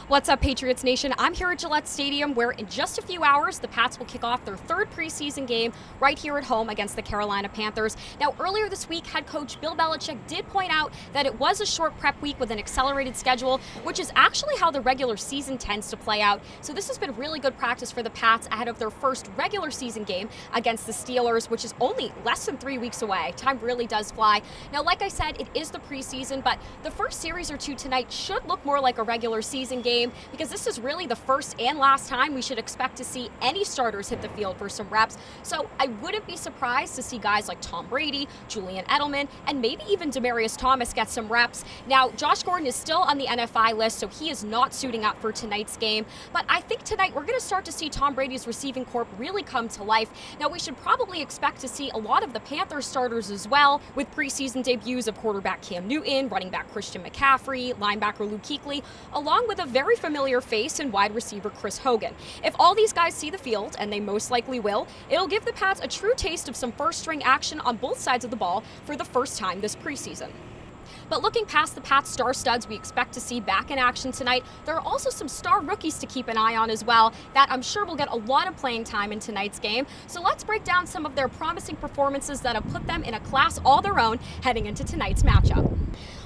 What's up, Patriots Nation? I'm here at Gillette Stadium, where in just a few hours, the Pats will kick off their third preseason game right here at home against the Carolina Panthers. Now, earlier this week, head coach Bill Belichick did point out that it was a short prep week with an accelerated schedule, which is actually how the regular season tends to play out. So this has been really good practice for the Pats ahead of their first regular season game against the Steelers, which is only less than 3 weeks away. Time really does fly. Now, like I said, it is the preseason, but the first series or two tonight should look more like a regular season game, because this is really the first and last time we should expect to see any starters hit the field for some reps. So I wouldn't be surprised to see guys like Tom Brady, Julian Edelman, and maybe even Demaryius Thomas get some reps. Now, Josh Gordon is still on the NFI list, so he is not suiting up for tonight's game. But I think tonight we're going to start to see Tom Brady's receiving corps really come to life. Now, we should probably expect to see a lot of the Panthers starters as well, with preseason debuts of quarterback Cam Newton, running back Christian McCaffrey, linebacker Luke Kuechly, along with a very familiar face in wide receiver Chris Hogan. If all these guys see the field, and they most likely will, it'll give the Pats a true taste of some first-string action on both sides of the ball for the first time this preseason. But looking past the Pats' star studs we expect to see back in action tonight, there are also some star rookies to keep an eye on as well that I'm sure will get a lot of playing time in tonight's game. So let's break down some of their promising performances that have put them in a class all their own heading into tonight's matchup.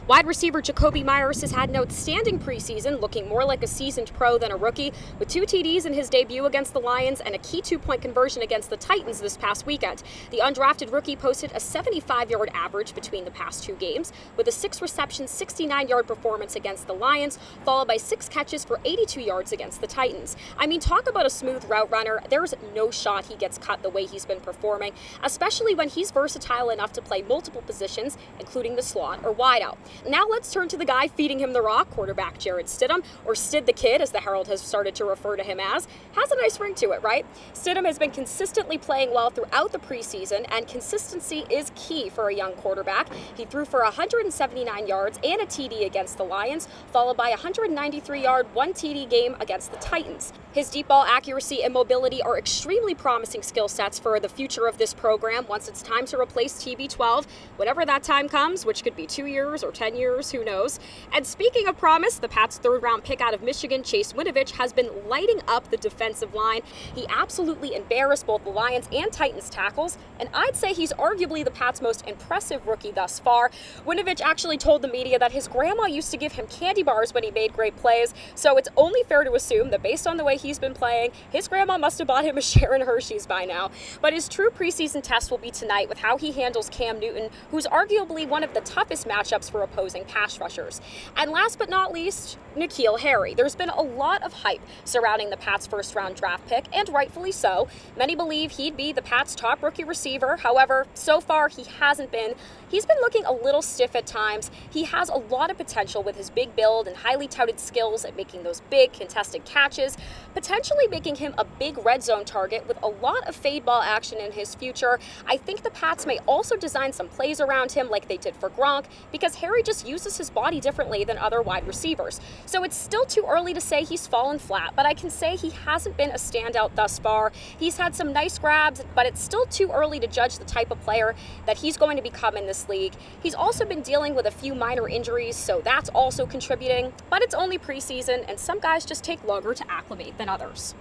Wide receiver Jakobi Meyers has had an outstanding preseason, looking more like a seasoned pro than a rookie, with 2 TDs in his debut against the Lions and a key 2-point conversion against the Titans this past weekend. The undrafted rookie posted a 75-yard average between the past 2 games, with a 6-reception, 69-yard performance against the Lions, followed by 6 catches for 82 yards against the Titans. I mean, talk about a smooth route runner. There's no shot he gets cut the way he's been performing, especially when he's versatile enough to play multiple positions, including the slot or wideout. Now let's turn to the guy feeding him the rock, quarterback Jarrett Stidham, or Stid the Kid, as the Herald has started to refer to him as. Has a nice ring to it, right? Stidham has been consistently playing well throughout the preseason, and consistency is key for a young quarterback. He threw for 179 yards and a TD against the Lions, followed by a 193-yard, 1 TD game against the Titans. His deep ball accuracy and mobility are extremely promising skill sets for the future of this program once it's time to replace TB12, whenever that time comes, which could be 2 years or 10 years, who knows. And speaking of promise, the Pats' third-round pick out of Michigan, Chase Winovich, has been lighting up the defensive line. He absolutely embarrassed both the Lions and Titans tackles, and I'd say he's arguably the Pats' most impressive rookie thus far. Winovich actually told the media that his grandma used to give him candy bars when he made great plays, so it's only fair to assume that based on the way he's been playing, his grandma must have bought him a Sharon Hershey's by now. But his true preseason test will be tonight with how he handles Cam Newton, who's arguably one of the toughest matchups for opposing pass rushers. And last but not least, N'Keal Harry. There's been a lot of hype surrounding the Pats' first-round draft pick, and rightfully so. Many believe he'd be the Pats' top rookie receiver. However, so far he hasn't been. He's been looking a little stiff at times. He has a lot of potential with his big build and highly touted skills at making those big contested catches, potentially making him a big red zone target with a lot of fade ball action in his future. I think the Pats may also design some plays around him like they did for Gronk, because Harry just uses his body differently than other wide receivers. So it's still too early to say he's fallen flat, but I can say he hasn't been a standout thus far. He's had some nice grabs, but it's still too early to judge the type of player that he's going to become in this league. He's also been dealing with a few minor injuries, so that's also contributing, but it's only preseason, and some guys just take longer to acclimate than others.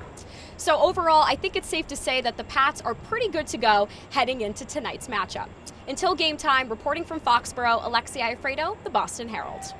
So overall, I think it's safe to say that the Pats are pretty good to go heading into tonight's matchup. Until game time, reporting from Foxborough, Alexi Iafrato, the Boston Herald.